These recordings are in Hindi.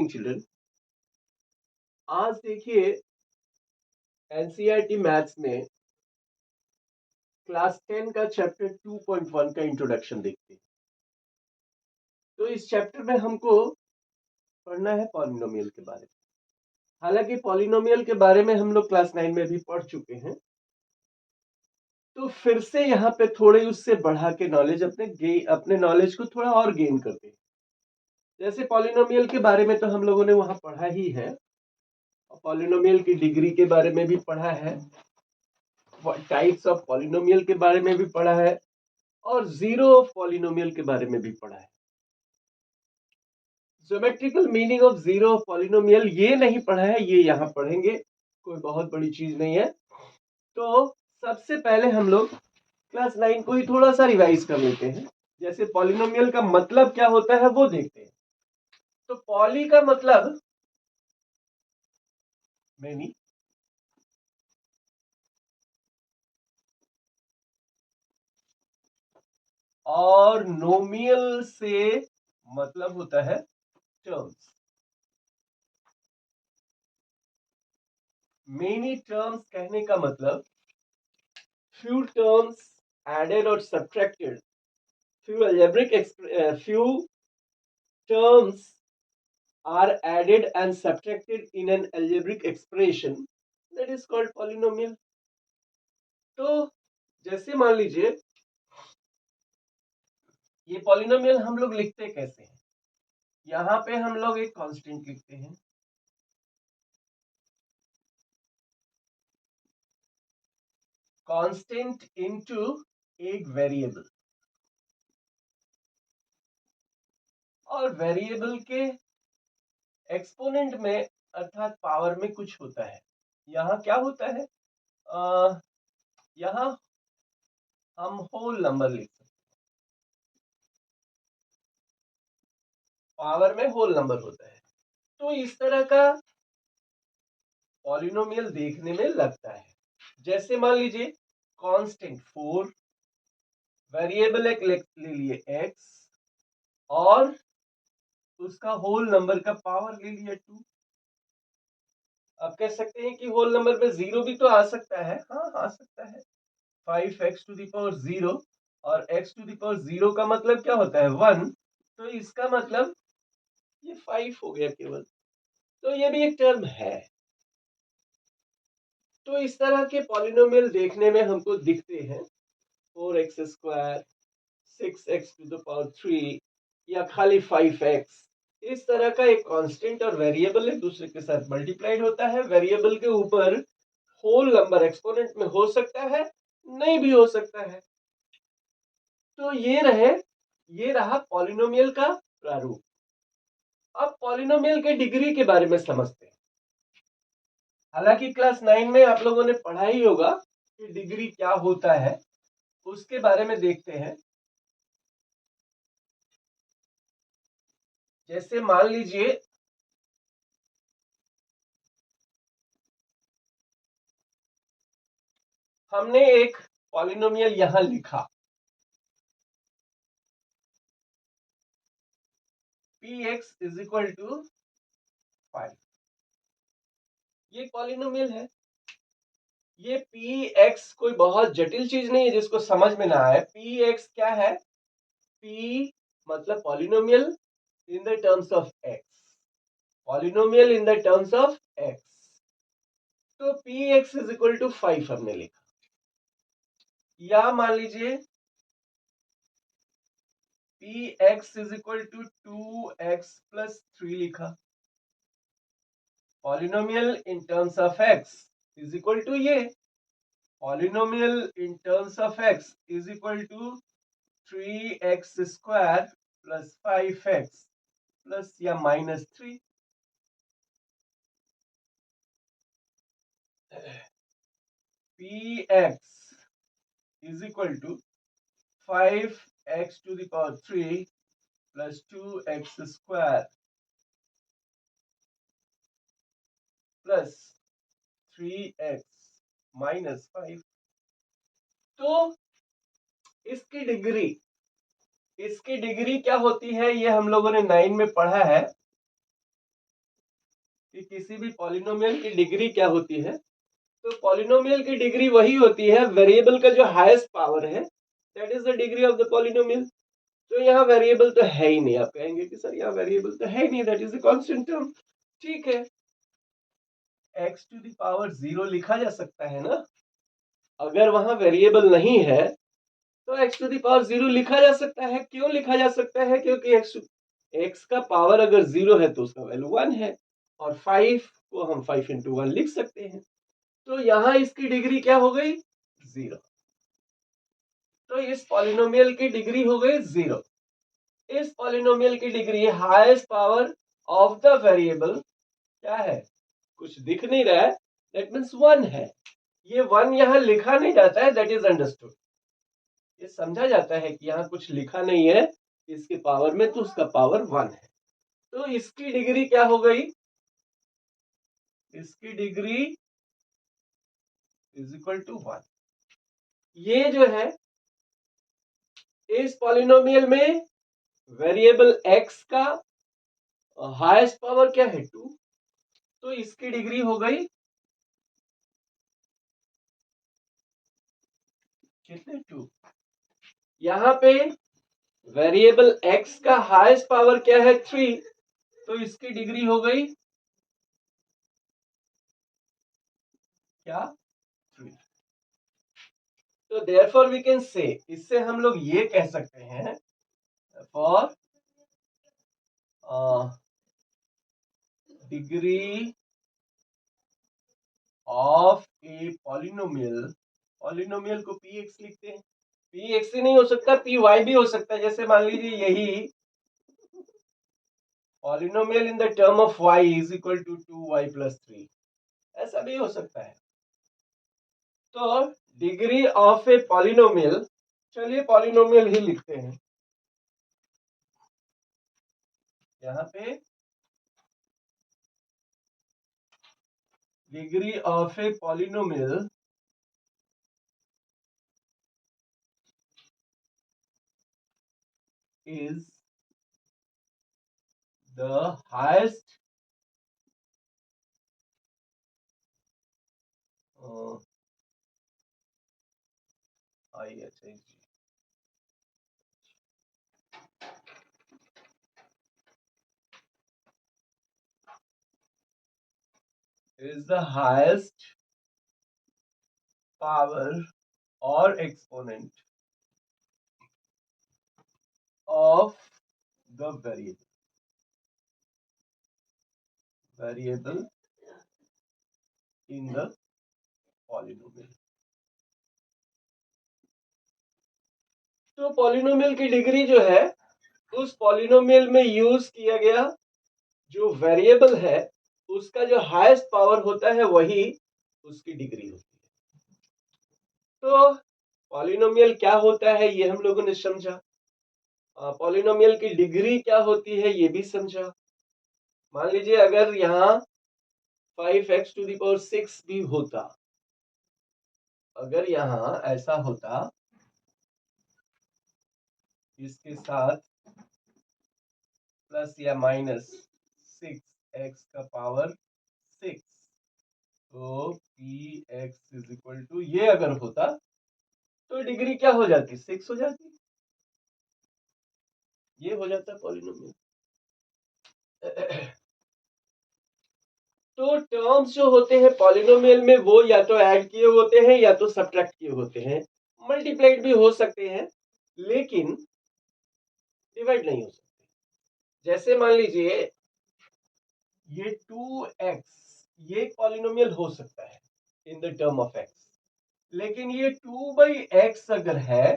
Morning children. आज देखिए एनसीईआरटी मैथ्स में क्लास 10 का चैप्टर 2.1 का इंट्रोडक्शन देखते हैं। तो इस चैप्टर में हमको पढ़ना है पॉलिनोमियल के बारे में। हालांकि पॉलिनोमियल के बारे में हम लोग क्लास 9 में भी पढ़ चुके हैं, तो फिर से यहाँ पे थोड़े उससे बढ़ा के नॉलेज अपने नॉलेज को थोड़ा और गेन करते हैं। जैसे पॉलिनोमियल के बारे में तो हम लोगों ने वहां पढ़ा ही है, और पॉलिनोमियल की डिग्री के बारे में भी पढ़ा है, टाइप्स ऑफ पॉलिनोमियल के बारे में भी पढ़ा है, और जीरो ऑफ पॉलिनोमियल के बारे में भी पढ़ा है। Geometrical meaning of zero of polynomial ये नहीं पढ़ा है, ये यहाँ पढ़ेंगे, कोई बहुत बड़ी चीज नहीं है। तो सबसे पहले हम लोग क्लास 9 को ही थोड़ा सा रिवाइज कर लेते हैं। जैसे पॉलिनोमियल का मतलब क्या होता है वो देखते हैं। तो पॉली का मतलब मैनी, और नोमियल से मतलब होता है टर्म्स। मेनी टर्म्स कहने का मतलब few terms added or subtracted, few terms are added and subtracted in an algebraic expression that is called polynomial. तो जैसे मान लीजिए ये पॉलिनोमियल हम लोग लिखते कैसे हैं। यहाँ पे हम लोग एक कांस्टेंट लिखते हैं, कांस्टेंट इनटू एक वेरिएबल, और वेरिएबल के एक्सपोनेंट में अर्थात पावर में कुछ होता है। यहाँ क्या होता है, यहाँ हम होल नंबर लिख सकते हैं, पावर में होल नंबर होता है। तो इस तरह का पॉलिनोमियल देखने में लगता है। जैसे मान लीजिए कांस्टेंट 4, वेरिएबल एक ले लिए x, और उसका होल नंबर का पावर ले लिया 2। अब कह सकते हैं कि होल नंबर पे 0 भी तो आ सकता है। हाँ, आ सकता है। 5x टू द पावर 0, और x टू द पावर 0 का मतलब क्या होता है 1, तो इसका मतलब ये 5 हो गया केवल। तो ये भी एक टर्म है। तो इस तरह के पॉलिनोमियल देखने में हमको दिखते हैं 4x², 6x to the power 3, या खाली 5x। इस तरह का एक कांस्टेंट और वेरिएबल एक दूसरे के साथ मल्टीप्लाइड होता है। वेरिएबल के ऊपर होल नंबर एक्सपोनेंट में हो सकता है, नहीं भी हो सकता है। तो ये रहा पॉलिनोमियल का प्रारूप। अब पॉलिनोमियल के डिग्री के बारे में समझते हैं। हालांकि क्लास 9 में आप लोगों ने पढ़ा ही होगा कि डिग्री क्या होता है, उसके बारे में देखते हैं। जैसे मान लीजिए हमने एक पॉलिनोमियल यहां लिखा, px इज इक्वल टू 5। ये पॉलिनोमियल है। ये px कोई बहुत जटिल चीज नहीं है जिसको समझ में ना आए। px क्या है, p मतलब polynomial in the terms of x, polynomial in the terms of x। तो px इज इक्वल टू 5 हमने लिखा, या मान लीजिए px is equal to 2x plus 3 लिखा। Polynomial in terms of x is equal to ये, polynomial in terms of x is equal to 3x² plus 5x plus या minus 3। px is equal to 5x to the power 3 plus 2x² plus 3x minus 5। तो इसकी डिग्री क्या होती है, ये हम लोगों ने 9 में पढ़ा है। कि किसी भी पॉलिनोमियल की डिग्री क्या होती है। तो पॉलिनोमियल की डिग्री वही होती है, वेरिएबल का जो हाईएस्ट पावर है that is the degree of the polynomial. तो यहाँ वेरिएबल तो है ही नहीं, आप कहेंगे कि सर यहाँ वेरिएबल तो है ही नहीं, that is the constant term. ठीक है, x टू द पावर 0 लिखा जा सकता है ना, अगर वहां वेरिएबल नहीं है तो x टू द पावर 0 लिखा जा सकता है। क्यों लिखा जा सकता है? क्योंकि x का पावर अगर 0 है तो उसका वैल्यू 1 है, और 5 को हम 5 इंटू 1 लिख सकते हैं। तो यहां इसकी डिग्री क्या हो गई? 0। तो इस पॉलिनोमियल की डिग्री हो गई 0। इस पॉलिनोमियल की degree highest power of the variable क्या है? कुछ दिख नहीं रहा है, दैट मीन्स 1 है। ये 1 यहां लिखा नहीं जाता है, दैट इज अंडरस्टूड। ये समझा जाता है कि यहाँ कुछ लिखा नहीं है इसके पावर में, तो उसका पावर 1 है। तो इसकी डिग्री क्या हो गई? इसकी डिग्री इज इक्वल टू 1। ये जो है इस पॉलिनोमियल में वेरिएबल x का हाईएस्ट पावर क्या है? 2। तो इसकी डिग्री हो गई कितने? 2। यहाँ पे वेरिएबल x का हाईएस्ट पावर क्या है? 3। तो इसकी डिग्री हो गई क्या? 3। तो देयरफॉर वी कैन से, इससे हम लोग ये कह सकते हैं, for degree of a polynomial, polynomial को px लिखते हैं। px ही नहीं हो सकता, py भी हो सकता है। जैसे मान लीजिए यही polynomial in the term of y is equal to 2y plus 3, ऐसा भी हो सकता है। तो डिग्री ऑफ ए पॉलिनोमियल, चलिए पॉलिनोमियल ही लिखते हैं यहाँ पे। Degree of a polynomial is the highest is the highest power or exponent of the variable in the polynomial। तो पॉलिनोमियल की डिग्री जो है उस पॉलिनोमियल में यूज किया गया जो वेरिएबल है उसका जो हाईएस्ट पावर होता है वही उसकी डिग्री होती है। तो पॉलिनोमियल क्या होता है ये हम लोगों ने समझा, पॉलिनोमियल की डिग्री क्या होती है ये भी समझा। मान लीजिए अगर यहाँ 5x टू द पावर 6 भी होता, अगर यहाँ ऐसा होता इसके साथ प्लस या माइनस 6x का पावर 6, तो px इज इक्वल टू ये अगर होता तो डिग्री क्या हो जाती? 6 हो जाती। ये हो जाता पॉलिनोमियल। तो टर्म्स जो होते हैं पॉलिनोमियल में वो या तो ऐड किए होते हैं या तो सब्ट्रैक्ट किए होते हैं, मल्टीप्लाइड भी हो सकते हैं लेकिन डिवाइड नहीं हो सकते। जैसे मान लीजिए ये 2x ये एक पॉलिनोमियल हो सकता है इन द टर्म ऑफ x, लेकिन ये 2/x अगर है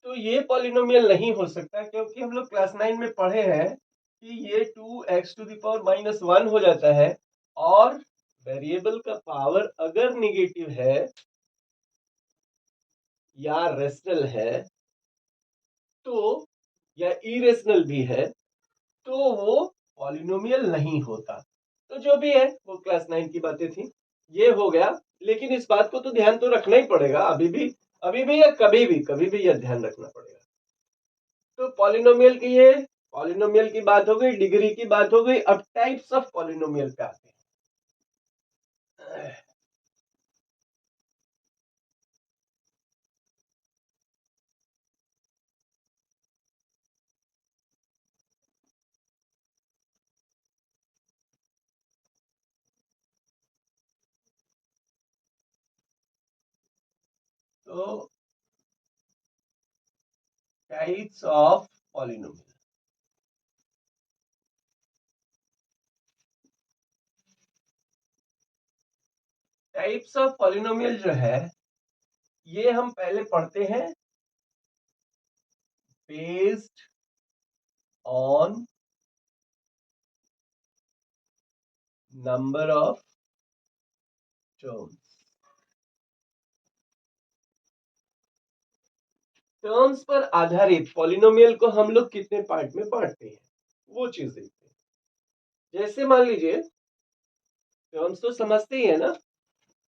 तो ये पॉलिनोमियल नहीं हो सकता, क्योंकि हम लोग क्लास 9 में पढ़े हैं कि ये 2x टू द पावर -1 हो जाता है, और वेरिएबल का पावर अगर निगेटिव है या रेशनल है तो, या इरेशनल भी है तो वो पॉलिनोमियल नहीं होता। तो जो भी है वो क्लास 9 की बातें थी, ये हो गया। लेकिन इस बात को तो ध्यान तो रखना ही पड़ेगा, अभी भी या कभी भी यह ध्यान रखना पड़ेगा। तो पॉलिनोमियल की ये पॉलिनोमियल की बात हो गई, डिग्री की बात हो गई। अब टाइप्स ऑफ पॉलिनोमियल पे आते हैं। तो types of polynomial, types of polynomial जो है ये हम पहले पढ़ते हैं based on number of terms. Terms पर आधारित पॉलिनोमियल को हम लोग कितने पार्ट में बांटते हैं वो चीज देखते हैं। जैसे मान लीजिए, टर्म्स तो समझते ही है ना।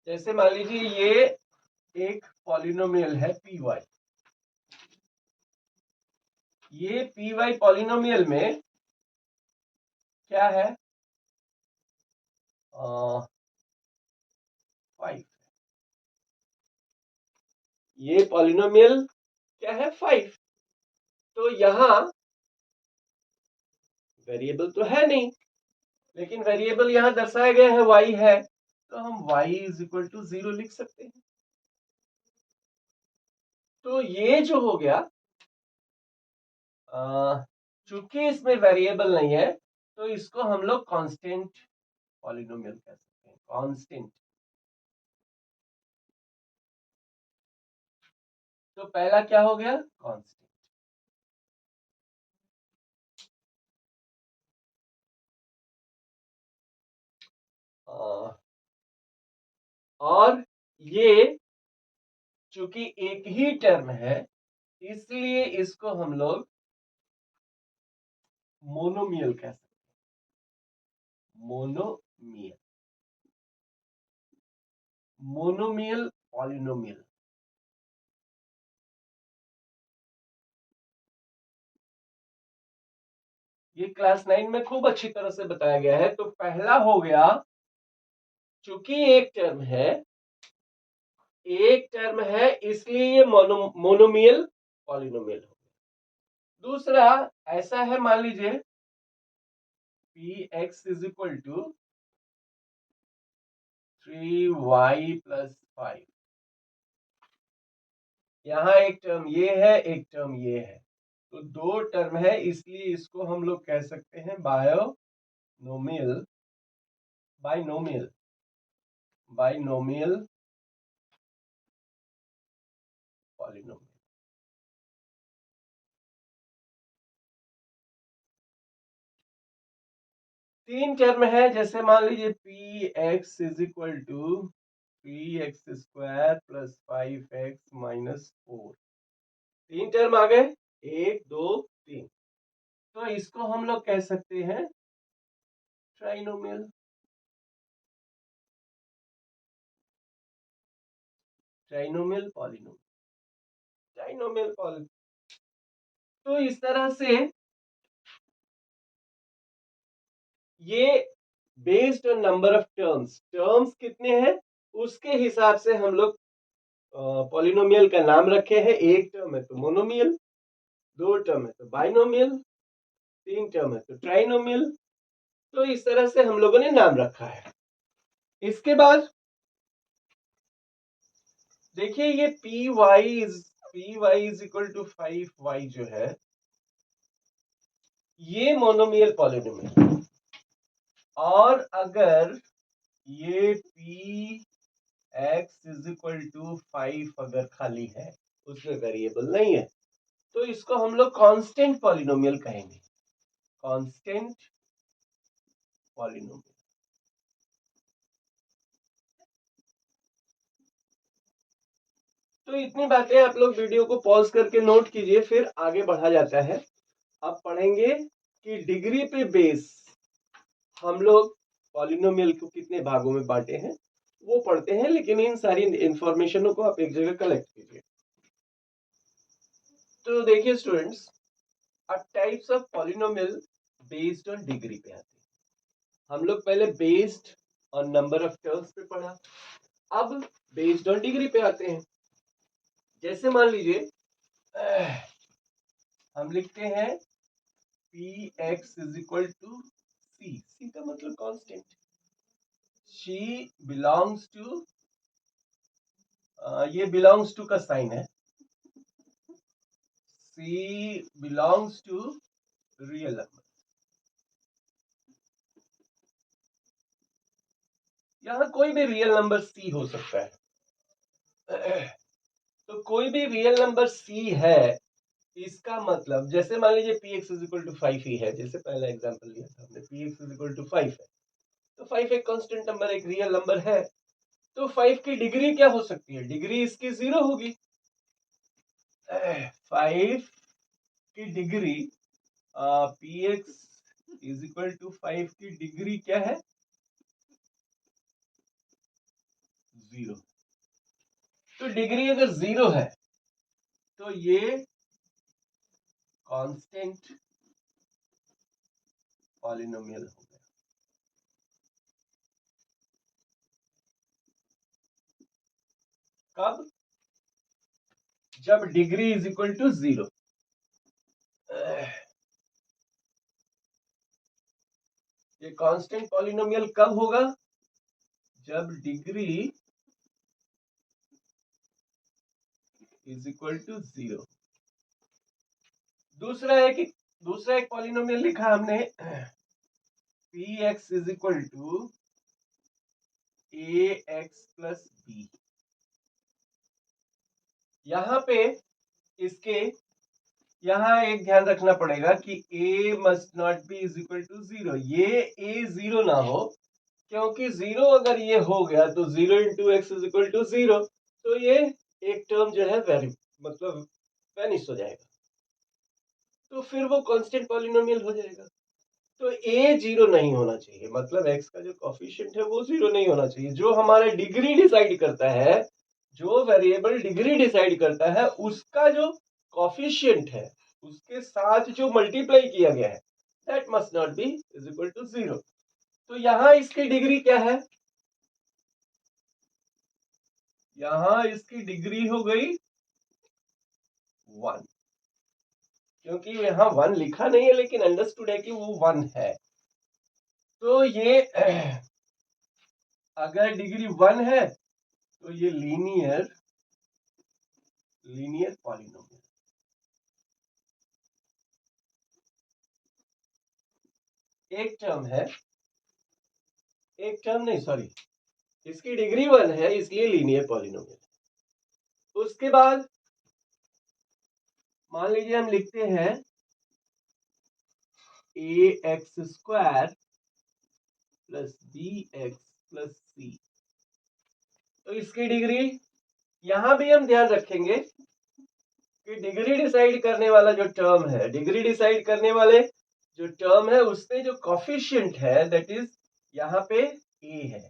जैसे मान लीजिए ये एक पॉलिनोमियल है पी वाई। ये पी वाई पॉलिनोमियल में क्या है, 5। ये पॉलिनोमियल क्या है, 5। तो यहां वेरिएबल तो है नहीं, लेकिन वेरिएबल यहां दर्शाया गया है y है, तो हम y इज इक्वल टू 0 लिख सकते हैं। तो ये जो हो गया, चूंकि इसमें वेरिएबल नहीं है तो इसको हम लोग कांस्टेंट पॉलिनोमियल कह सकते हैं, कांस्टेंट। तो पहला क्या हो गया, कांस्टेंट। और ये चूंकि एक ही टर्म है इसलिए इसको हम लोग मोनोमियल कह सकते हैं, मोनोमियल, मोनोमियल पॉलिनोमियल। ये क्लास 9 में खूब अच्छी तरह से बताया गया है। तो पहला हो गया, चूंकि एक टर्म है, एक टर्म है इसलिए ये मोनोमियल पॉलिनोमियल हो गया। दूसरा ऐसा है, मान लीजिए p x is equal to 3y+5। यहां एक टर्म ये है, एक टर्म ये है, तो दो टर्म है इसलिए इसको हम लोग कह सकते हैं बायनोमियल, बायनोमियल, बायनोमियल पॉलिनोमियल। तीन टर्म है, जैसे मान लीजिए p x is equal to 3x² + 5x - 4। तीन टर्म आ गए, 1 2 3। तो इसको हम लोग कह सकते हैं trinomial, trinomial polynomial, trinomial polynomial. तो इस तरह से ये based on number of terms, terms कितने हैं उसके हिसाब से हम लोग पॉलिनोमियल का नाम रखे हैं। एक टर्म है तो मोनोमियल, दो टर्म है तो बाइनोमियल, तीन टर्म है तो ट्राइनोमियल। तो इस तरह से हम लोगों ने नाम रखा है। इसके बाद देखिए ये py is equal to 5y जो है ये मोनोमियल पॉलिनोमियल। और अगर ये p x is equal to 5 अगर खाली है, उसमें वेरिएबल नहीं है, तो इसको हम लोग कांस्टेंट पॉलिनोमियल कहेंगे, कांस्टेंट पॉलिनोमियल। तो इतनी बातें आप लोग वीडियो को पॉज करके नोट कीजिए, फिर आगे बढ़ा जाता है। अब पढ़ेंगे कि डिग्री पे बेस हम लोग पॉलिनोमियल को कितने भागों में बांटे हैं वो पढ़ते हैं, लेकिन इन सारी इंफॉर्मेशनों को आप एक जगह कलेक्ट कीजिए। तो देखिए स्टूडेंट्स, अब types of polynomial based on degree पे आते हैं। हम लोग पहले based on number of terms पे पढ़ा, अब बेस्ड ऑन डिग्री पे आते हैं। जैसे मान लीजिए हम लिखते हैं P x is equal to C का मतलब कांस्टेंट, शी बिलोंग्स टू ये बिलोंग्स टू का साइन है, C belongs to real number. यहाँ कोई भी रियल नंबर C हो सकता है। तो कोई भी रियल नंबर C है, इसका मतलब जैसे मान लीजिए px इज इक्वल टू 5 ही है, जैसे पहला एग्जांपल लिया था हमने, px इज इक्वल टू 5 है, तो 5 एक कांस्टेंट नंबर, एक रियल नंबर है, तो 5 की डिग्री क्या हो सकती है? डिग्री इसकी 0 होगी। 5 की degree px is equal to 5 की डिग्री क्या है? 0। तो डिग्री अगर 0 है तो ये कांस्टेंट पॉलिनोमियल हो गया। कब? जब डिग्री इज इक्वल टू 0। ये कांस्टेंट पॉलिनोमियल कब होगा? जब डिग्री इज इक्वल टू 0। दूसरा एक पॉलिनोमियल लिखा हमने, px is equal to ax plus b। यहाँ पे इसके यहाँ एक ध्यान रखना पड़ेगा कि a must not be is equal to 0। ये a 0 ना हो, क्योंकि 0 अगर ये हो गया तो 0 into x is equal to 0, तो ये एक टर्म जो है वेरी मतलब वेनिश हो जाएगा, तो फिर वो कांस्टेंट पॉलिनोमियल हो जाएगा। तो a 0 नहीं होना चाहिए, मतलब x का जो कोफिशिएंट है वो 0 नहीं होना चाहिए। जो हमारे डिग्री डिसाइड करता है, जो वेरिएबल डिग्री डिसाइड करता है, उसका जो कोफिशिएंट है, उसके साथ जो मल्टीप्लाई किया गया है, that must not be is equal to 0। तो यहां इसकी डिग्री क्या है? यहां इसकी डिग्री हो गई 1, क्योंकि यहां 1 लिखा नहीं है लेकिन अंडरस्टूड है कि वो 1 है। तो ये अगर डिग्री 1 है तो ये लीनियर पॉलिनोमियल। एक टर्म है, एक टर्म नहीं, सॉरी, इसकी डिग्री 1 है इसलिए लीनियर पॉलिनोमियल। उसके बाद मान लीजिए हम लिखते हैं ax square plus bx plus c। तो इसकी डिग्री, यहां भी हम ध्यान रखेंगे कि डिग्री डिसाइड करने वाला जो टर्म है, डिग्री डिसाइड करने वाले जो टर्म है, उसमें जो कोफिशिएंट है दैट इज यहाँ पे a है,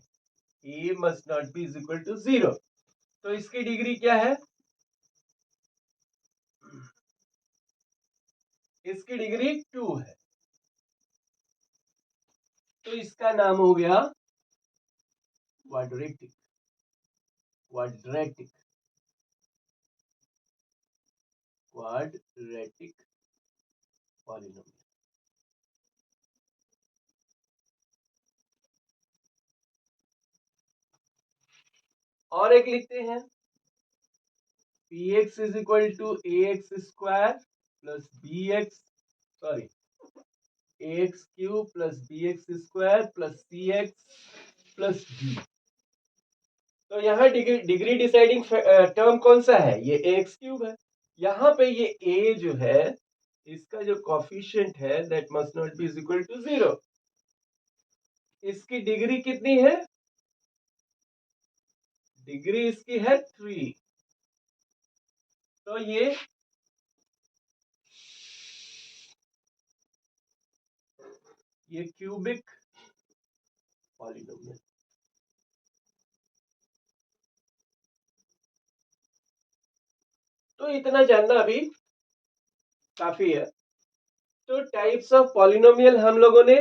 a must not be is equal to 0। तो इसकी डिग्री क्या है? इसकी डिग्री 2 है, तो इसका नाम हो गया क्वाड्रेटिक क्वाड्रेटिक क्वाड्रेटिक पॉलिनोमियल। और एक लिखते हैं px is equal to ax square plus bx, sorry, ax cube plus bx square plus cx plus d। तो यहाँ डिग्री डिसाइडिंग टर्म कौन सा है? ये ax क्यूब है। यहाँ पे ये a जो है, इसका जो कोफिशिएंट है that must not be is equal to 0। इसकी डिग्री कितनी है? डिग्री इसकी है 3। तो ये क्यूबिक पॉलिनोमियल। तो इतना जानना अभी काफी है। तो टाइप्स ऑफ पॉलिनोमियल हम लोगों ने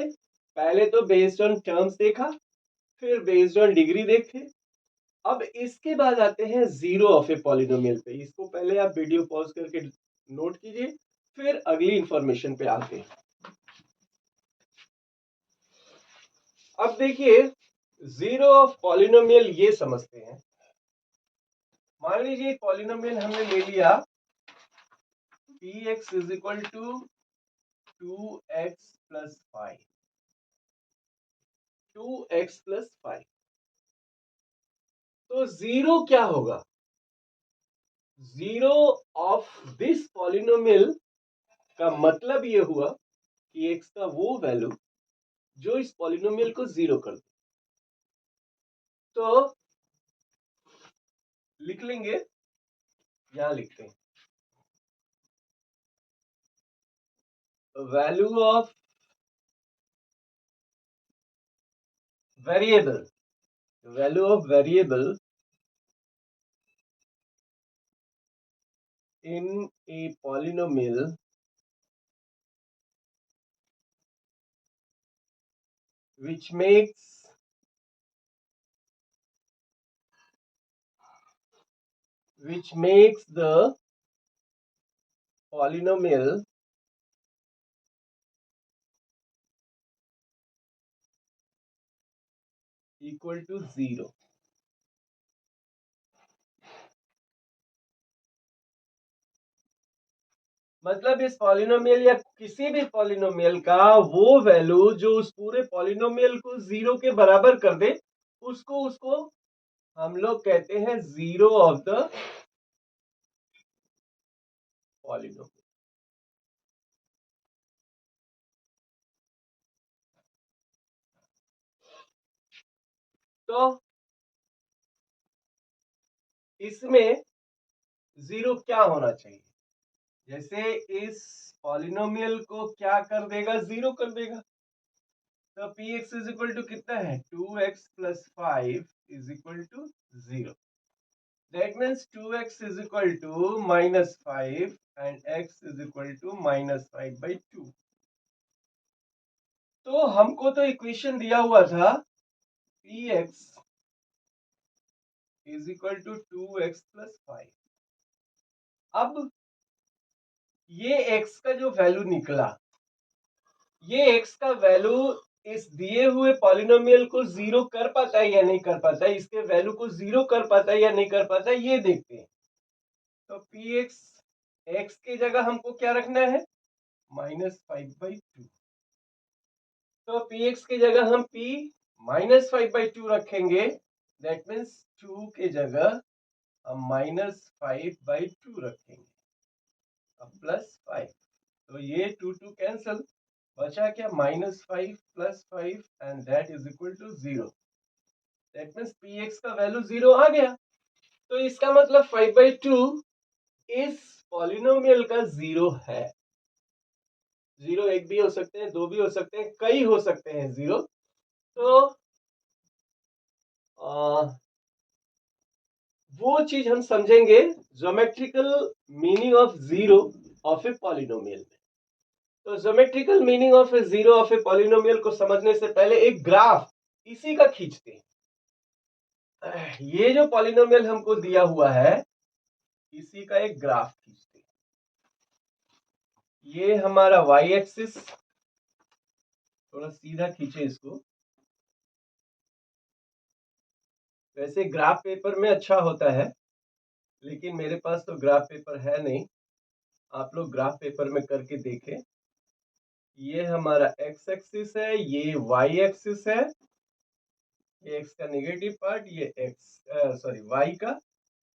पहले तो बेस्ड ऑन टर्म्स देखा, फिर बेस्ड ऑन डिग्री देखे। अब इसके बाद आते हैं जीरो ऑफ ए पॉलिनोमियल पे। इसको पहले आप वीडियो पॉज करके नोट कीजिए, फिर अगली इंफॉर्मेशन पे आते हैं। अब देखिए, जीरो ऑफ पॉलिनोमियल ये समझते हैं मान लीजिए पॉलिनोमियल हमने ले लिया px is equal to 2x plus 5, 2x plus 5। तो जीरो क्या होगा? जीरो ऑफ दिस पॉलिनोमियल का मतलब ये हुआ कि x का वो वैल्यू जो इस पॉलिनोमियल को जीरो कर दे। तो लिख लेंगे, यहां लिखते हैं value of variable, value of variable in a polynomial which makes the polynomial equal to zero। मतलब इस पॉलिनोमियल या किसी भी पॉलिनोमियल का वो वैल्यू जो उस पूरे पॉलिनोमियल को जीरो के बराबर कर दे, उसको उसको हम लोग कहते हैं जीरो ऑफ द पॉलिनोमियल। तो इसमें जीरो क्या होना चाहिए? जैसे इस पॉलिनोमियल को क्या कर देगा? जीरो कर देगा। तो p x is equal to कितना है? 2x plus 5 is equal to 0। That means 2x is equal to minus 5 and x is equal to minus 5/2। तो हमको तो इक्वेशन दिया हुआ था p x is equal to 2x plus 5। अब ये x का जो वैल्यू निकला, ये x का वैल्यू इस दिए हुए पॉलिनोमियल को जीरो कर पाता है या नहीं कर पाता है, इसके वैल्यू को जीरो कर पाता है या नहीं कर पाता है, ये देखते हैं। तो पी एक्स, एक्स की जगह हमको क्या रखना है? -5/2। तो पी एक्स की जगह हम p -5/2 रखेंगे। दैट मीन्स 2 की जगह हम -5/2 रखेंगे, अब +5। तो ये 2 2 कैंसल, बचा क्या? -5 + 5 and that is equal to 0। That means p x का वैल्यू 0 आ गया। तो इसका मतलब 5/2 इस पॉलिनोमियल का 0 है। 0 एक भी हो सकते हैं, दो भी हो सकते हैं, कई हो सकते हैं 0। तो वो चीज हम समझेंगे geometrical meaning of 0 of a polynomial में। तो geometrical meaning of A 0 of a polynomial को समझने से पहले एक ग्राफ इसी का खींचते हैं। ये जो पॉलिनोमियल हमको दिया हुआ है, इसी का एक ग्राफ खींचते हैं। ये हमारा y एक्सिस, थोड़ा सीधा खींचे इसको। वैसे ग्राफ पेपर में अच्छा होता है, लेकिन मेरे पास तो ग्राफ पेपर है नहीं। आप लोग ग्राफ पेपर में करके देखें। ये हमारा x एक्सिस है, ये y एक्सिस है, ये x का नेगेटिव पार्ट, ये y का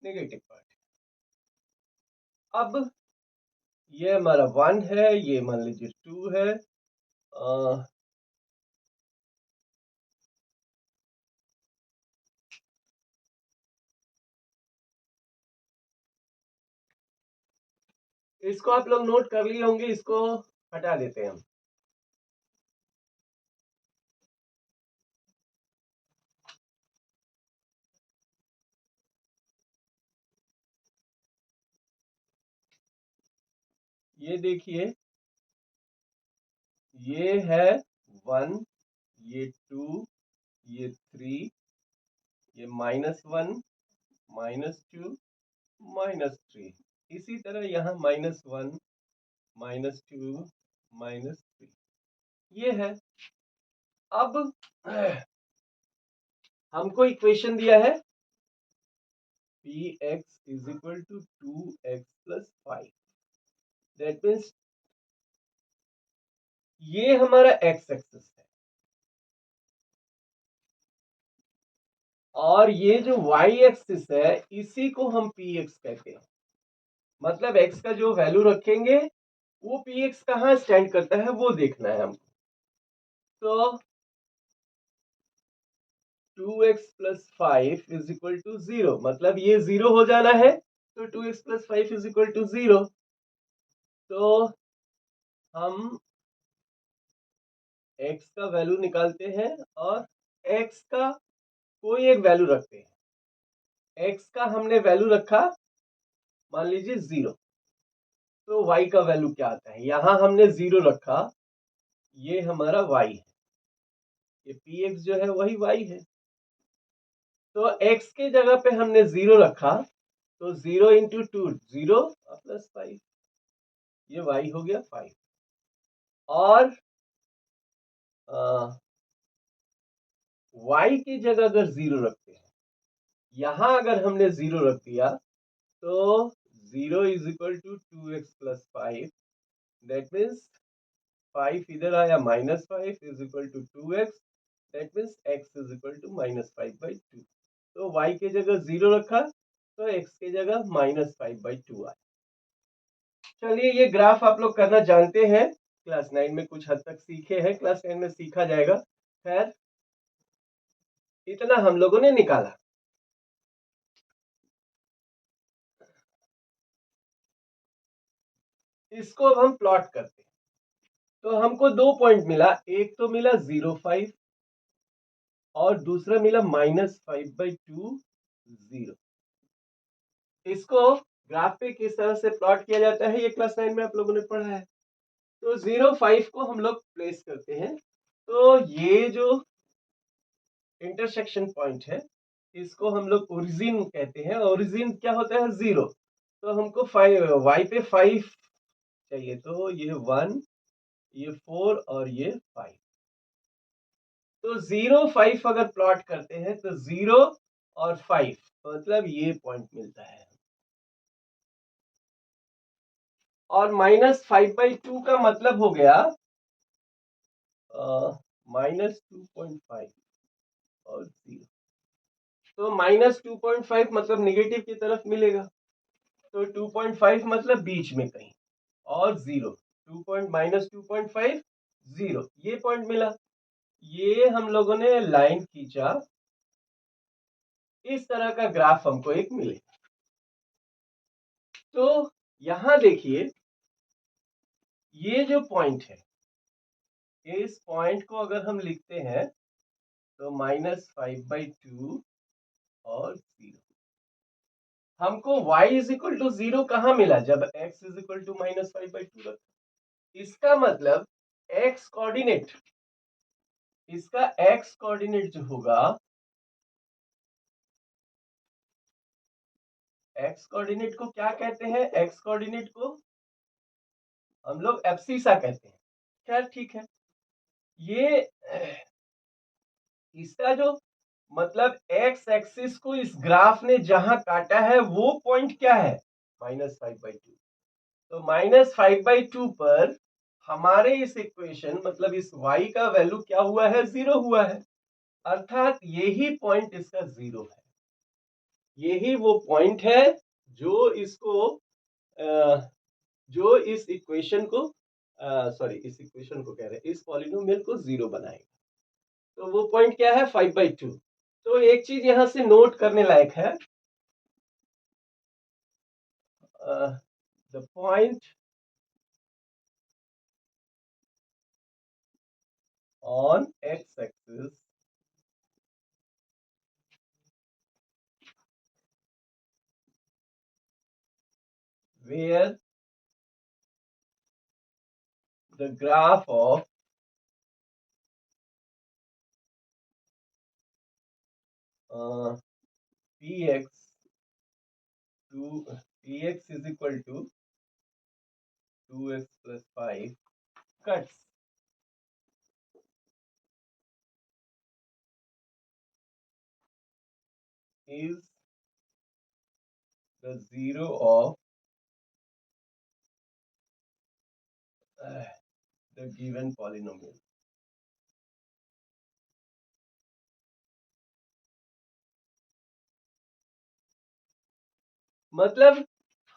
नेगेटिव पार्ट। अब ये हमारा 1 है, ये मान लीजिए 2 है। इसको आप लोग नोट कर लिए होंगे, इसको हटा देते हैं हम। ये देखिए, ये है 1, ये 2, ये 3, ये -1, -2, -3। इसी तरह यहाँ -1, -2, -3 ये है। अब हमको इक्वेशन दिया है px is equal to 2x plus 5. That means ये हमारा x एक्सिस है और ये जो y एक्सिस है इसी को हम px कहते हैं। मतलब x का जो वैल्यू रखेंगे वो px कहाँ स्टैंड करता है वो देखना है हमको। तो 2x plus 5 is equal to 0, मतलब ये 0 हो जाना है, तो 2x plus 5 is equal to 0। तो हम x का वैल्यू निकालते हैं और x का कोई एक वैल्यू रखते हैं। x का हमने वैल्यू रखा मान लीजिए 0, तो y का वैल्यू क्या आता है, यहां हमने 0 रखा, ये हमारा y है, ये px जो है वही y है। तो x के जगह पे हमने 0 रखा, तो 0 इंटू 2 0 प्लस 5, ये y हो गया 5। और y की जगह अगर 0 रखते हैं, यहां अगर हमने 0 रख दिया तो 0 is equal to 2x plus 5, that means 5 इधर आया -5 is equal to 2x, that means x is equal to -5/2। तो y की जगह 0 रखा तो x की जगह -5/2 आया। चलिए ये ग्राफ आप लोग करना जानते हैं, क्लास 9 में कुछ हद तक सीखे हैं, क्लास 10 में सीखा जाएगा। खैर इतना हम लोगों ने निकाला। इसको अब हम प्लॉट करते हैं, तो हमको 2 पॉइंट मिला, एक तो मिला 0.5 और दूसरा मिला -5/2 0। इसको ग्राफ पे किस तरह से प्लॉट किया जाता है ये क्लास 9 में आप लोगों ने पढ़ा है। तो 0.5 को हम लोग प्लेस करते हैं, तो ये जो इंटरसेक्शन पॉइंट है इसको हम लोग ओरिजिन कहते हैं। ओरिजिन क्या होता है 0, तो हमको 5 y पे 5 चाहिए, तो ये 1, ये 4 और ये 5। तो 0.5 अगर प्लॉट करते हैं तो 0 और 5 मतलब ये पॉइंट मिलता है। और -5/2 का मतलब हो गया -2.5 और 0, तो -2.5 मतलब निगेटिव की तरफ मिलेगा, तो 2.5 मतलब बीच में कहीं, और 0 -2.5 0, ये पॉइंट मिला। ये हम लोगों ने लाइन खींचा, इस तरह का ग्राफ हमको एक मिले। तो यहां देखिए ये जो पॉइंट है, इस पॉइंट को अगर हम लिखते हैं तो -5/2 और 0। हमको y इज इक्वल टू 0 कहाँ मिला, जब x इज इक्वल टू -5/2 रखा। इसका मतलब x कोऑर्डिनेट, इसका x कोऑर्डिनेट जो होगा, x कोऑर्डिनेट को क्या कहते हैं, x कोऑर्डिनेट को हम लोग एब्सिसा कहते हैं। खैर ठीक है, ये इसका जो मतलब x एक्सिस को इस ग्राफ ने जहां काटा है वो पॉइंट क्या है, -5/2। तो -5/2 पर हमारे इस इक्वेशन मतलब इस y का वैल्यू क्या हुआ है, 0 हुआ है, अर्थात यही पॉइंट इसका 0 है। यही वो पॉइंट है जो इसको जो इस इक्वेशन को सॉरी इस इक्वेशन को कह रहे हैं, इस पॉलिनोमियल को 0 बनाएगा। तो वो पॉइंट क्या है, 5/2। तो एक चीज यहां से नोट करने लायक है, the point on x-axis where the graph of px is equal to 2x plus 5 cuts is the zero of the given polynomial. मतलब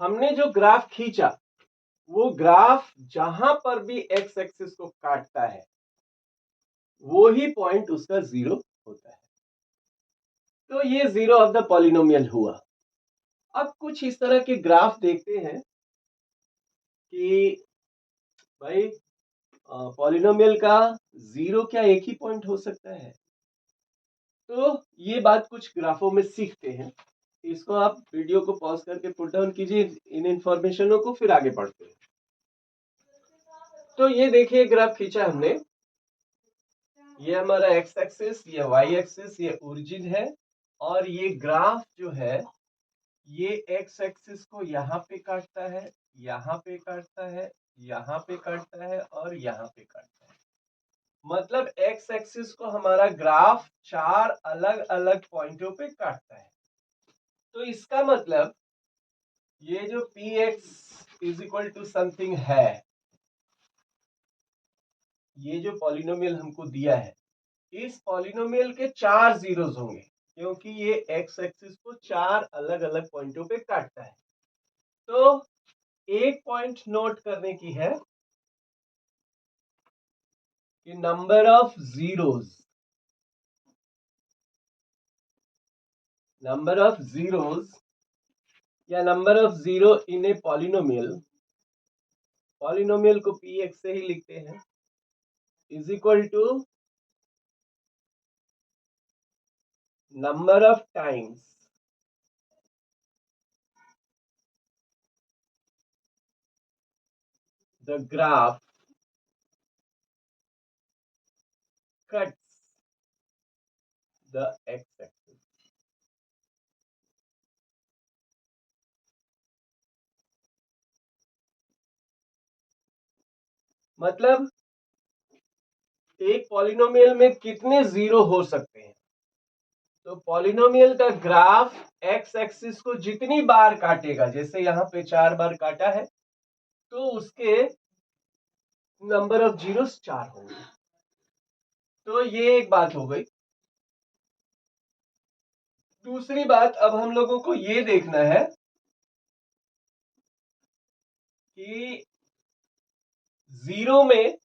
हमने जो ग्राफ खींचा वो ग्राफ जहां पर भी एक्स एक्सिस को काटता है वो ही पॉइंट उसका जीरो होता है। तो ये जीरो ऑफ द पॉलिनोमियल हुआ। अब कुछ इस तरह के ग्राफ देखते हैं कि भाई पॉलिनोमियल का जीरो क्या एक ही पॉइंट हो सकता है। तो ये बात कुछ ग्राफों में सीखते हैं। इसको आप वीडियो को पॉज करके पुट डाउन कीजिए इन इंफॉर्मेशनों को, फिर आगे बढ़ते हैं। तो ये देखिए ग्राफ खींचा हमने, ये हमारा एक्स एक्सिस, ये वाई एक्सिस, ये ओरिजिन है और ये ग्राफ जो है ये एक्स एक्सिस को यहाँ पे काटता है, यहाँ पे काटता है, यहाँ पे काटता है और यहाँ पे काटता है। मतलब एक्स एक्सिस को हमारा ग्राफ चार अलग अलग पॉइंटों पे काटता है। तो इसका मतलब ये जो p x is equal to something है, ये जो पॉलिनोमियल हमको दिया है इस पॉलिनोमियल के चार जीरोस होंगे क्योंकि ये एक्स एक्सिस को चार अलग अलग पॉइंटों पे काटता है। तो एक पॉइंट नोट करने की है कि नंबर ऑफ जीरोस या number of zero in a polynomial को पी एक्स से ही लिखते हैं, is equal to number of times the graph cuts the x-axis। मतलब एक पॉलिनोमियल में कितने जीरो हो सकते हैं। तो पॉलिनोमियल का ग्राफ एक्स एक्सिस को जितनी बार काटेगा, जैसे यहाँ पे चार बार काटा है तो उसके नंबर ऑफ जीरोस चार होंगे। तो ये एक बात हो गई। दूसरी बात अब हम लोगों को ये देखना है कि जीरो में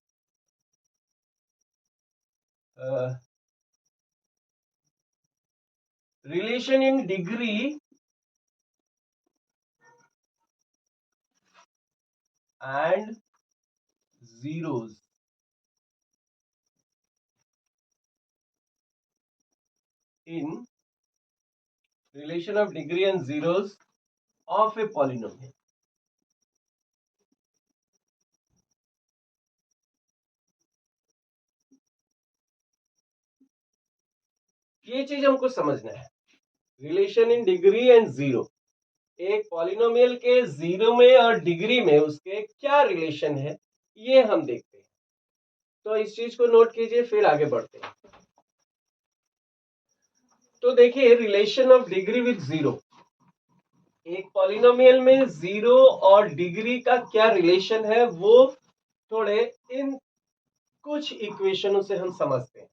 relation in degree and zeros in relation of degree and zeros of a polynomial। ये चीज हमको समझना है, relation in degree and zero. एक पॉलिनोमियल के जीरो में और डिग्री में उसके क्या रिलेशन है ये हम देखते हैं। तो इस चीज को नोट कीजिए, फिर आगे बढ़ते हैं। तो देखिए relation of degree with zero, एक पॉलिनोमियल में जीरो और डिग्री का क्या रिलेशन है वो थोड़े इन कुछ इक्वेशनों से हम समझते हैं।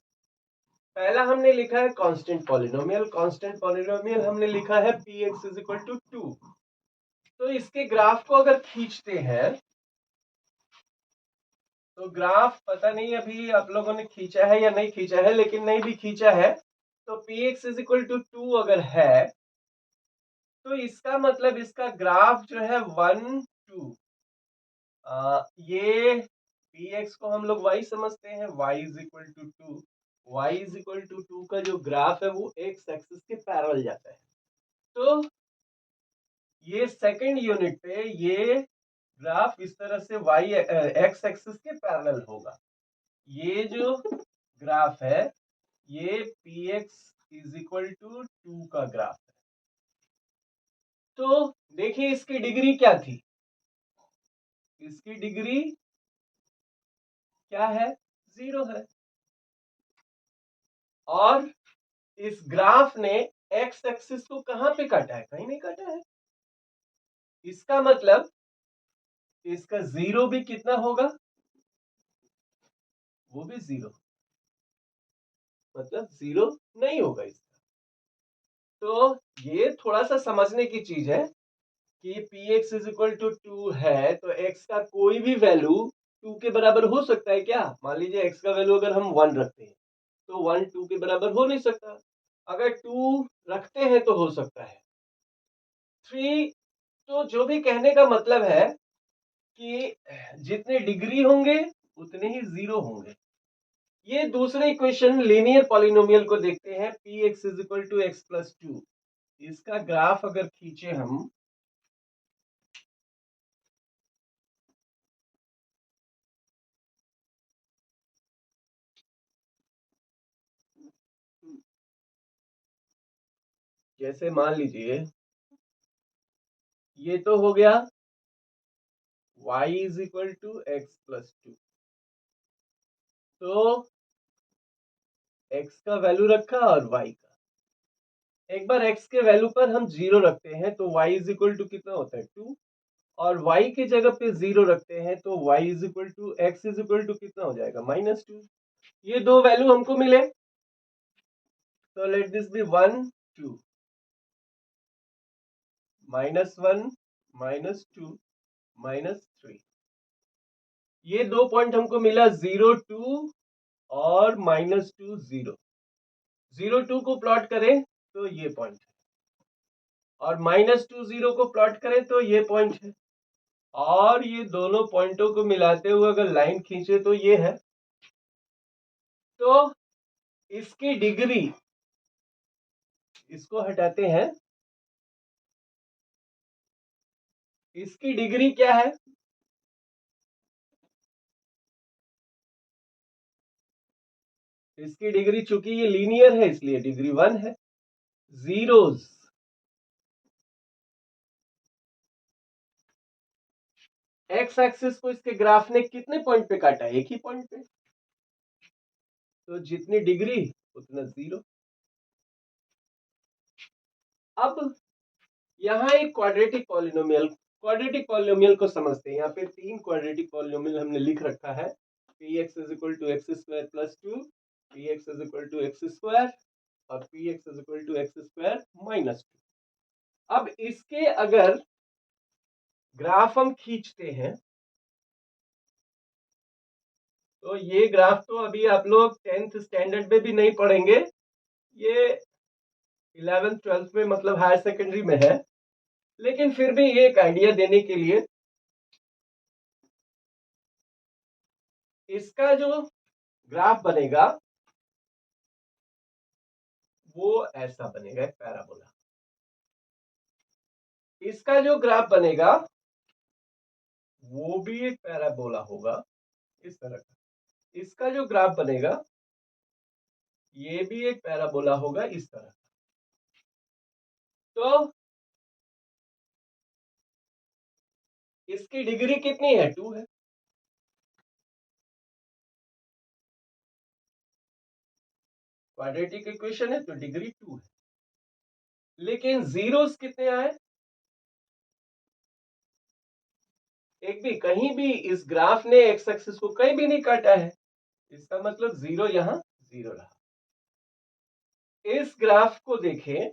पहला हमने लिखा है कांस्टेंट पॉलिनोमियल हमने लिखा है P x is equal to 2। तो इसके ग्राफ को अगर खींचते हैं तो ग्राफ पता नहीं अभी आप लोगों ने खींचा है या नहीं खींचा है, लेकिन नहीं भी खींचा है तो p x is equal to 2 अगर है तो इसका मतलब इसका ग्राफ जो है 1 2, ये पी एक्स को हम लोग y समझते हैं, y is equal to 2, y is equal to 2 का जो ग्राफ है वो एक्स एक्सिस के पैरेलल जाता है। तो ये सेकंड यूनिट पे ये ग्राफ इस तरह से y एक्स एक्सिस के पैरेलल होगा। ये जो ग्राफ है ये p x is equal to 2 का ग्राफ है। तो देखिए इसकी डिग्री क्या थी, इसकी डिग्री क्या है, जीरो है। और इस ग्राफ ने एक्स एक्सिस को कहां पे काटा है, कहीं नहीं काटा है। इसका मतलब इसका जीरो भी कितना होगा, वो भी जीरो, मतलब जीरो नहीं होगा इसका। तो ये थोड़ा सा समझने की चीज है कि p x is equal to 2 है तो एक्स का कोई भी वैल्यू 2 के बराबर हो सकता है क्या। मान लीजिए एक्स का वैल्यू अगर हम 1 रखते हैं तो 1 2 के बराबर हो नहीं सकता, अगर 2 रखते हैं तो हो सकता है 3। तो जो भी कहने का मतलब है कि जितने डिग्री होंगे उतने ही जीरो होंगे। ये दूसरे इक्वेशन लीनियर पॉलिनोमियल को देखते हैं, P x is equal to x plus 2। इसका ग्राफ अगर खींचे हम, जैसे मान लीजिए ये तो हो गया y is equal to x plus 2, तो x का वैल्यू रखा और y का, एक बार x के वैल्यू पर हम जीरो रखते हैं तो y इज इक्वल टू कितना होता है 2, और y की जगह पे जीरो रखते हैं तो y is equal to x is equal to कितना हो जाएगा -2। ये दो वैल्यू हमको मिले, तो लेट दिस बी 1 2, -1 -2 -3। ये दो पॉइंट हमको मिला 0 2 और -2 0। 0 2 को प्लॉट करें तो ये पॉइंट है, और -2 0 को प्लॉट करें तो ये पॉइंट है, और ये दोनों पॉइंटों को मिलाते हुए अगर लाइन खींचे तो ये है। तो इसकी डिग्री, इसको हटाते हैं, इसकी डिग्री क्या है, इसकी डिग्री चूंकि ये लीनियर है इसलिए डिग्री 1 है। जीरोस, एक्स एक्सिस को इसके ग्राफ ने कितने पॉइंट पे काटा, एक ही पॉइंट पे, तो जितनी डिग्री उतना जीरो। अब यहाँ एक क्वाड्रेटिक पॉलिनोमियल को समझते हैं। यहाँ पे 3 क्वाड्रेटिक पॉलिनोमियल हमने लिख रखा है, P x is equal to X square plus 2, P x is equal to X square और P x is equal to X square -2। अब इसके अगर ग्राफ हम खींचते हैं तो ये ग्राफ तो अभी आप लोग 10th स्टैंडर्ड में भी नहीं पढ़ेंगे, ये 11th 12th में मतलब हायर सेकेंडरी में है, लेकिन फिर भी ये एक आइडिया देने के लिए, इसका जो ग्राफ बनेगा वो ऐसा बनेगा, एक पैराबोला। इसका जो ग्राफ बनेगा वो भी एक पैराबोला होगा इस तरह का। इसका जो ग्राफ बनेगा ये भी एक पैराबोला होगा इस तरह। तो इसकी डिग्री कितनी है, 2 है। क्वाड्रेटिक इक्वेशन है तो डिग्री 2 है, लेकिन जीरोस कितने आए, एक भी, कहीं भी इस ग्राफ ने एक्स एक्सिस को कहीं भी नहीं काटा है, इसका मतलब जीरो यहां जीरो रहा। इस ग्राफ को देखें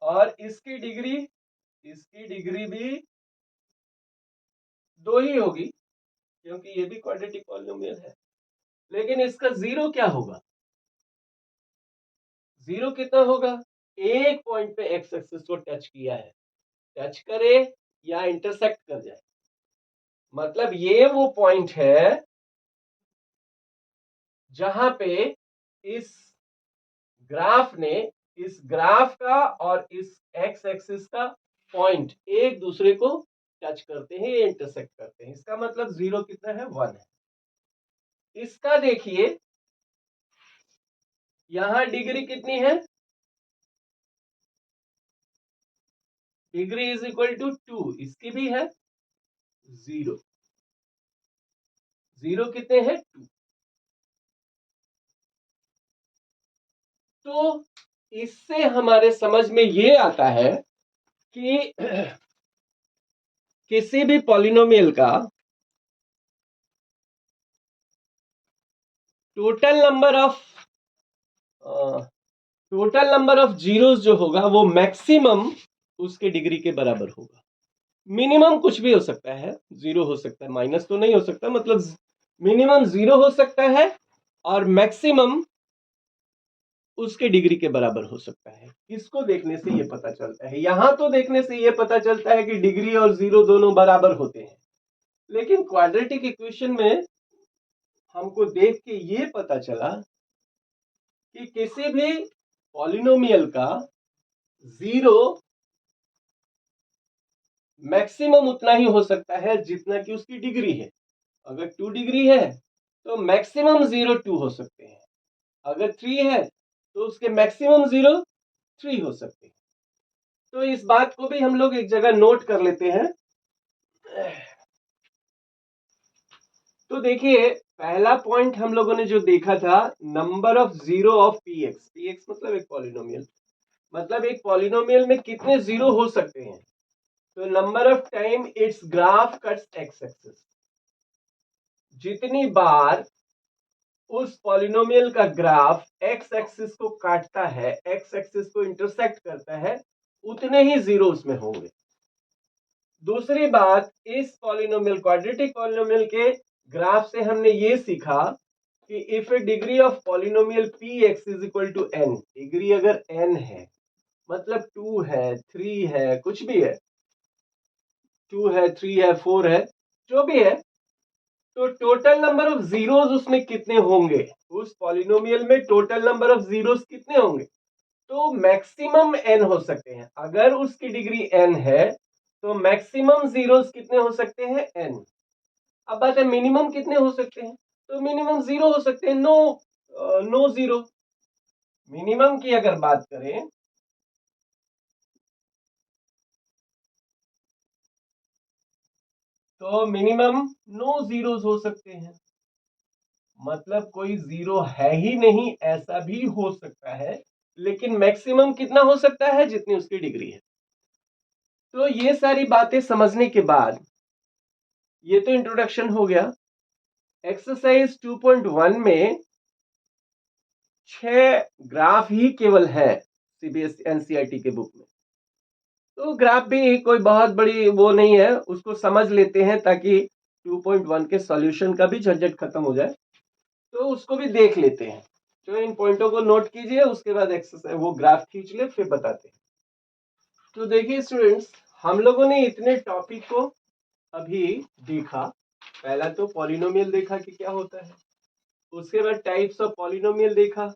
और इसकी डिग्री भी 2 ही होगी क्योंकि ये भी क्वाड्रेटिक पॉलिनोमियल है, लेकिन इसका जीरो क्या होगा, जीरो कितना होगा, एक पॉइंट पे एक्स एक्सिस को टच किया है, टच करे या इंटरसेक्ट कर जाए, मतलब ये वो पॉइंट है जहां पे इस ग्राफ ने, इस ग्राफ का और इस एक्स एक्सिस का पॉइंट एक दूसरे को टच करते हैं, इंटरसेक्ट करते हैं, इसका मतलब जीरो कितना है, 1 है। इसका देखिए यहां डिग्री कितनी है, डिग्री इज इक्वल टू 2, इसकी भी है जीरो, जीरो कितने हैं 2। तो इससे हमारे समझ में ये आता है कि किसी भी पॉलिनोमियल का टोटल नंबर ऑफ जीरोस जो होगा वो मैक्सिमम उसके डिग्री के बराबर होगा। मिनिमम कुछ भी हो सकता है, जीरो हो सकता है, माइनस तो नहीं हो सकता, मतलब मिनिमम जीरो हो सकता है और मैक्सिमम उसके डिग्री के बराबर हो सकता है। इसको देखने से ये पता चलता है। यहां तो देखने से ये पता चलता है कि डिग्री और जीरो दोनों बराबर होते हैं, लेकिन क्वाड्रेटिक इक्वेशन में हमको देख के ये पता चला कि किसी भी पॉलिनोमियल का जीरो मैक्सिमम उतना ही हो सकता है जितना कि उसकी डिग्री है। अगर 2 डिग्री है तो मैक्सिमम 0 2 हो सकते हैं, अगर 3 है तो उसके मैक्सिमम 0 3 हो सकते हैं। तो इस बात को भी हम लोग एक जगह नोट कर लेते हैं। तो देखिए, पहला पॉइंट हम लोगों ने जो देखा था, number of zero of px. Px मतलब एक पॉलिनोमियल, मतलब एक पॉलिनोमियल में कितने जीरो हो सकते हैं। तो number of time it's graph cuts x axis, जितनी बार उस पॉलिनोमियल का ग्राफ एक्स एक्सिस को काटता है, एक्स एक्सिस को इंटरसेक्ट करता है, उतने ही जीरो उसमें होंगे। दूसरी बात, इस पॉलिनोमियल, क्वाड्रेटिक पॉलिनोमियल के ग्राफ से हमने ये सीखा कि if a degree of polynomial p x is equal to n, degree अगर एन है, मतलब 2 है, 3 है, कुछ भी है, 2 है, 3 है, 4 है, जो भी है, तो टोटल नंबर ऑफ जीरोस उसमें कितने होंगे, उस पॉलिनोमियल में टोटल नंबर ऑफ जीरोस कितने होंगे। तो मैक्सिमम एन हो सकते हैं। अगर उसकी डिग्री एन है तो मैक्सिमम जीरोस कितने हो सकते हैं, एन। अब बात है मिनिमम कितने हो सकते हैं, तो मिनिमम 0 हो सकते हैं, नो जीरो। मिनिमम की अगर बात करें तो मिनिमम नो जीरोस हो सकते हैं, मतलब कोई जीरो है ही नहीं, ऐसा भी हो सकता है, लेकिन मैक्सिमम कितना हो सकता है, जितनी उसकी डिग्री है। तो ये सारी बातें समझने के बाद, ये तो इंट्रोडक्शन हो गया। एक्सरसाइज 2.1 में 6 ग्राफ ही केवल है सीबीएसई एनसीईआरटी के बुक में। तो ग्राफ भी कोई बहुत बड़ी वो नहीं है, उसको समझ लेते हैं ताकि 2.1 के सॉल्यूशन का भी झंझट खत्म हो जाए, तो उसको भी देख लेते हैं। तो इन पॉइंटों को नोट कीजिए, उसके बाद एक्सरसाइज वो ग्राफ खींच ले, फिर बताते हैं। तो देखिए स्टूडेंट्स, हम लोगों ने इतने टॉपिक को अभी देखा। पहला तो पॉलिनोमियल देखा कि क्या होता है, उसके बाद टाइप्स ऑफ पॉलिनोमियल देखा,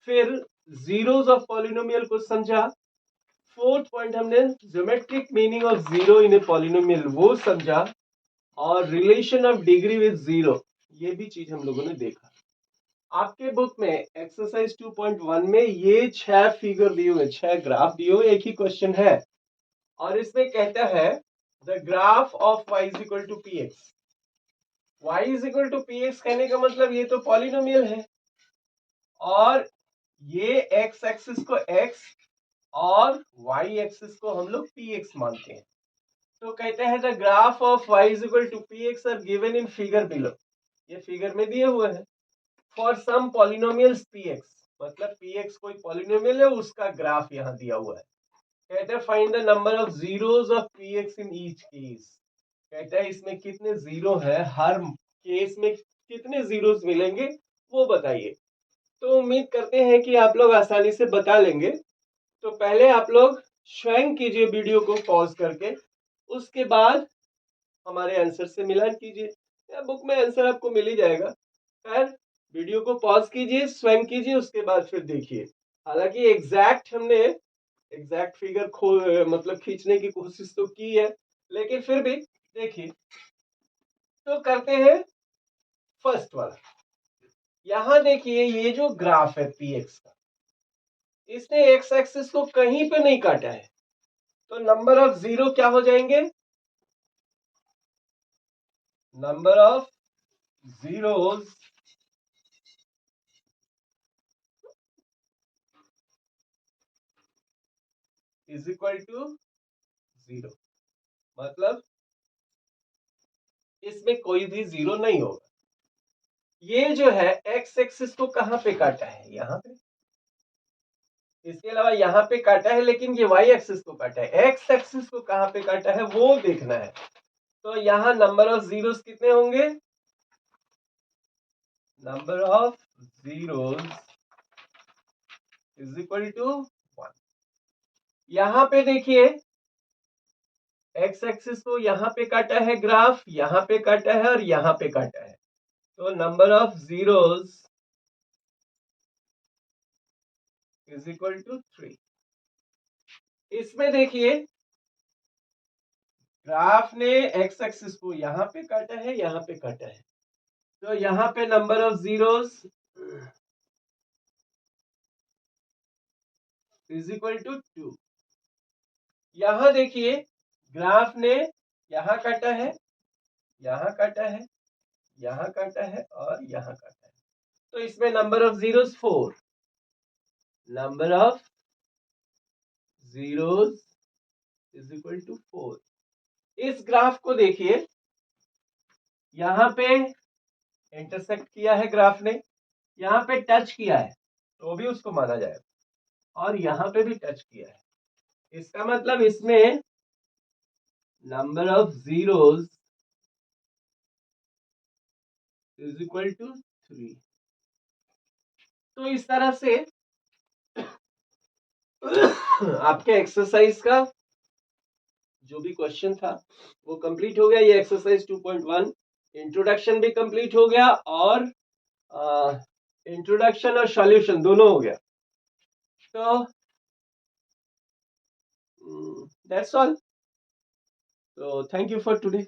फिर जीरोस ऑफ पॉलिनोमियल को समझा, फोर्थ पॉइंट हमने geometric meaning of zero in a polynomial वो समझा, और relation of degree with zero, ये भी चीज हम लोगों ने देखा। आपके बुक में एक्सरसाइज 2.1 में ये 6 फिगर दिए हुए, 6 ग्राफ दिए हुए, एक ही क्वेश्चन है, और इसमें कहता है the graph of y is equal to p x. y is equal to p x कहने का मतलब ये तो पॉलिनोमियल है, और ये x एक्सिस को x और y एक्सिस को हम लोग px मानते हैं। तो कहते हैं the graph of y is equal to px are given in figure below, ये फिगर में दिए हुए हैं। फॉर सम पॉलिनोमियल्स px, मतलब px कोई पॉलिनोमियल है, उसका ग्राफ यहाँ दिया हुआ है। कहते हैं find the number of zeros of px in each case, कहता है इसमें कितने जीरो है, हर केस में कितने जीरोस मिलेंगे वो बताइए। तो उम्मीद करते हैं कि आप लोग आसानी से बता लेंगे। तो पहले आप लोग स्वयं कीजिए वीडियो को पॉज करके, उसके बाद हमारे आंसर से मिलान कीजिए, या बुक में आंसर आपको मिल ही जाएगा। खैर, वीडियो को पॉज कीजिए, स्वयं कीजिए, उसके बाद फिर देखिए। हालांकि एग्जैक्ट फिगर मतलब खींचने की कोशिश तो की है, लेकिन फिर भी देखिए। तो करते हैं फर्स्ट वाला। यहां देखिए, ये जो ग्राफ है पीएक्स का, इसने एक्स एक्सिस को कहीं पे नहीं काटा है, तो नंबर ऑफ जीरो क्या हो जाएंगे, number of zeros is equal to 0, मतलब इसमें कोई भी जीरो नहीं होगा। ये जो है एक्स एक्सिस को कहां पे काटा है, यहां पे, इसके अलावा यहाँ पे काटा है, लेकिन ये वाई एक्सिस को काटा है। एक्स एक्सिस को कहां पे काटा है वो देखना है। तो यहाँ नंबर ऑफ जीरोस कितने होंगे, number of zeros is equal to 1। यहां पे देखिए एक्स एक्सिस को यहाँ पे काटा है ग्राफ, यहाँ पे काटा है और यहाँ पे काटा है, तो number of zeros is equal to 3। इसमें देखिए ग्राफ ने एक्स एक्सिस को यहाँ पे काटा है, यहाँ पे काटा है, तो यहाँ पे number of zeros is equal to 2। यहां देखिए ग्राफ ने यहाँ काटा है, यहाँ काटा है, यहाँ काटा है और यहाँ काटा है, तो इसमें number of zeros 4। Number of zeros is equal to 4। इस ग्राफ को देखिए, यहाँ पे इंटरसेक्ट किया है ग्राफ ने, यहाँ पे टच किया है तो भी उसको माना जाएगा, और यहाँ पे भी टच किया है, इसका मतलब इसमें number of zeros is equal to 3। तो इस तरह से आपके एक्सरसाइज का जो भी क्वेश्चन था वो कंप्लीट हो गया। ये एक्सरसाइज 2.1 इंट्रोडक्शन भी कंप्लीट हो गया, और इंट्रोडक्शन और सॉल्यूशन दोनों हो गया। तो that's all. So thank you for today.